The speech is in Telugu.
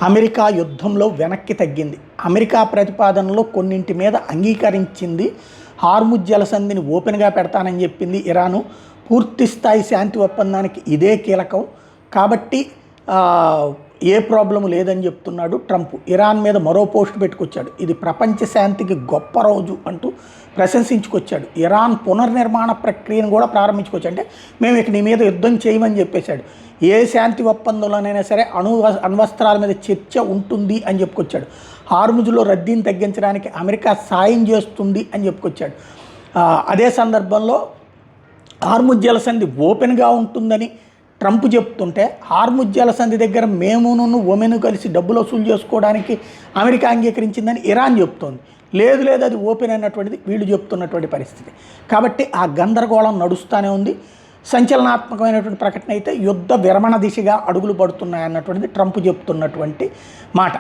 అమెరికా యుద్ధంలో వెనక్కి తగ్గింది. అమెరికా ప్రతిపాదనలో కొన్నింటి మీద అంగీకరించింది. హార్ముజ్ జలసంధిని ఓపెన్గా పెడతానని చెప్పింది ఇరాను. పూర్తి స్థాయి శాంతి ఒప్పందానికి ఇదే కీలకం కాబట్టి ఏ ప్రాబ్లం లేదని చెప్తున్నాడు ట్రంప్. ఇరాన్ మీద మరో పోస్ట్ పెట్టుకొచ్చాడు. ఇది ప్రపంచ శాంతికి గొప్ప రోజు అంటూ ప్రశంసించుకొచ్చాడు. ఇరాన్ పునర్నిర్మాణ ప్రక్రియను కూడా ప్రారంభించుకోవచ్చు. అంటే మేము ఇక నీ మీద యుద్ధం చేయమని చెప్పేశాడు. ఏ శాంతి ఒప్పందంలోనైనా సరే అణ్వస్త్రాల మీద చర్చ ఉంటుంది అని చెప్పుకొచ్చాడు. హార్ముజ్లో రద్దీని తగ్గించడానికి అమెరికా సాయం చేస్తుంది అని చెప్పుకొచ్చాడు. అదే సందర్భంలో హార్ముజ్ జలసంధి ఓపెన్గా ఉంటుందని ట్రంప్ చెప్తుంటే హార్ముజ్ జలసంధి దగ్గర మేమును ఒమెను కలిసి డబ్బులు వసూలు చేసుకోవడానికి అమెరికా అంగీకరించిందని ఇరాన్ చెప్తోంది. లేదు లేదు అది ఓపెన్ అయినటువంటిది వీళ్ళు చెప్తున్నటువంటి పరిస్థితి. కాబట్టి ఆ గందరగోళం నడుస్తూనే ఉంది. సంచలనాత్మకమైనటువంటి ప్రకటన అయితే యుద్ధ విరమణ దిశగా అడుగులు పడుతున్నాయన్నటువంటిది ట్రంప్ చెప్తున్నటువంటి మాట.